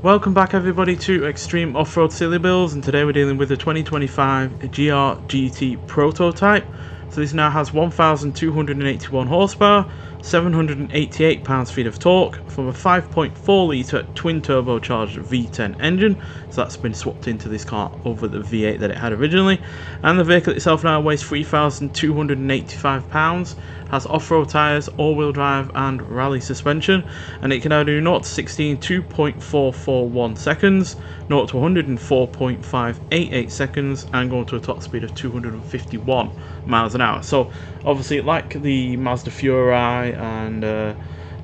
Welcome back everybody to Extreme Offroad Silly Builds, and today we're dealing with the 2025 GR GT prototype. So this now has 1,281 horsepower, 788 pounds-feet of torque from a 5.4 litre twin turbocharged V10 engine. So that's been swapped into this car over the V8 that it had originally. And the vehicle itself now weighs 3,285 pounds, has off-road tyres, all-wheel drive and rally suspension, and it can now do 0 to 60 in 2.441 seconds, 0 to 104.588 seconds, and going to a top speed of 251 miles an hour. So obviously, like the Mazda Furai and the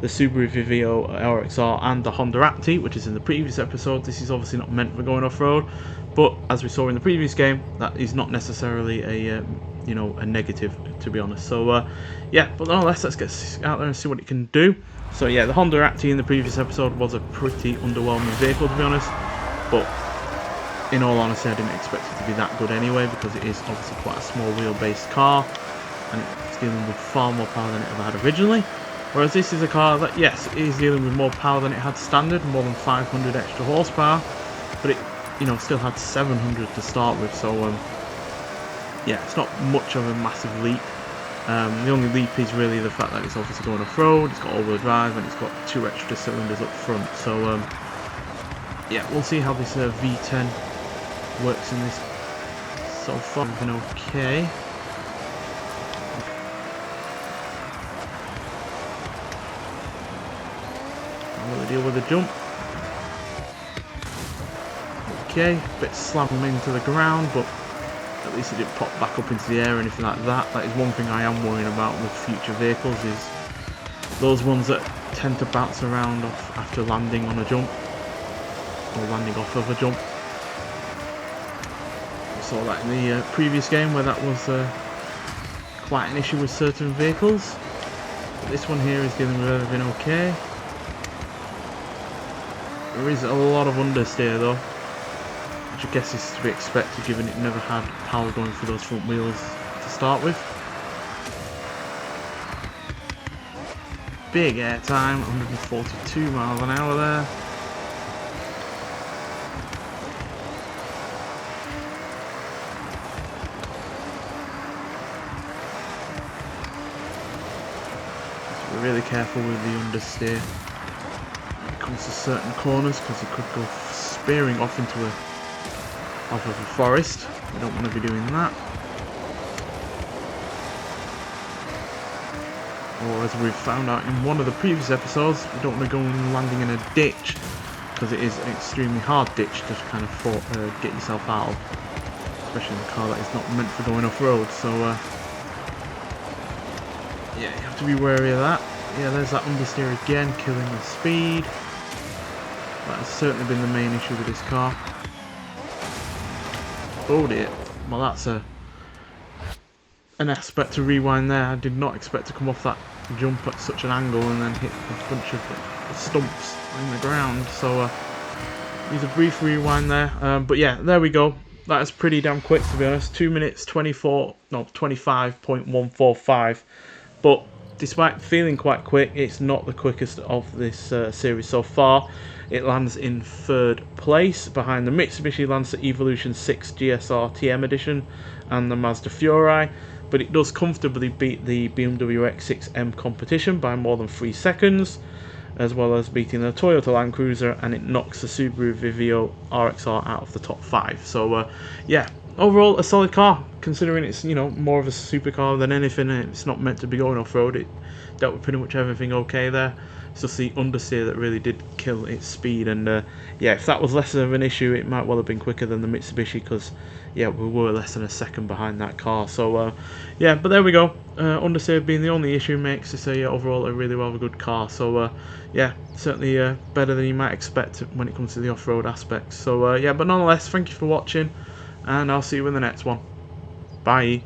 Subaru Vivio RXR and the Honda Acti, which is in the previous episode, this is obviously not meant for going off-road, but as we saw in the previous game, that is not necessarily a a negative, to be honest. So yeah, but nonetheless, let's get out there and see what it can do. So yeah, the Honda Acti in the previous episode was a pretty underwhelming vehicle, to be honest, but in all honesty I didn't expect it to be that good anyway, because it is obviously quite a small wheelbase car and it's dealing with far more power than it ever had originally. Whereas this is a car that, yes, it is dealing with more power than it had standard, more than 500 extra horsepower, but it still had 700 to start with. So yeah, it's not much of a massive leap. The only leap is really the fact that it's obviously going off-road, it's got all-wheel drive, and it's got 2 extra cylinders up front. So yeah, we'll see how this V10 works in this. So far it's been okay. I'll really deal with the jump. Okay, a bit slamming into the ground, but at least it didn't pop back up into the air or anything like that. That is one thing I am worrying about with future vehicles, is those ones that tend to bounce around off after landing on a jump, or landing off of a jump. We saw that in the previous game where that was quite an issue with certain vehicles. But this one here is dealing with everything okay. There is a lot of understeer though, which I guess is to be expected given it never had power going through those front wheels to start with. Big air time, 142 miles an hour there. So we're really careful with the understeer when it comes to certain corners, because it could go spearing off of a forest. We don't want to be doing that. Or as we've found out in one of the previous episodes, we don't want to go and landing in a ditch, because it is an extremely hard ditch to kind of get yourself out of, especially in a car that is not meant for going off-road. So yeah, you have to be wary of that. Yeah, there's that understeer again, killing the speed. That has certainly been the main issue with this car. Oh dear. Well, that's an aspect to rewind there. I did not expect to come off that jump at such an angle and then hit a bunch of stumps in the ground. So use a brief rewind there. But yeah, there we go. That is pretty damn quick, to be honest. 2 minutes 25.145. But despite feeling quite quick, it's not the quickest of this series so far. It lands in 3rd place behind the Mitsubishi Lancer Evolution 6 GSR TM Edition and the Mazda Furai, but it does comfortably beat the BMW X6M competition by more than 3 seconds, as well as beating the Toyota Land Cruiser, and it knocks the Subaru Vivio RXR out of the top 5. So yeah, overall a solid car, considering it's more of a supercar than anything. It's not meant to be going off-road. It dealt with pretty much everything okay there. It's just the understeer that really did kill its speed, and yeah, if that was less of an issue, it might well have been quicker than the Mitsubishi, because yeah, we were less than a second behind that car. So yeah, but there we go. Understeer being the only issue makes this overall a really well good car. So yeah, certainly better than you might expect when it comes to the off-road aspects. So yeah, but nonetheless, thank you for watching, and I'll see you in the next one. Bye.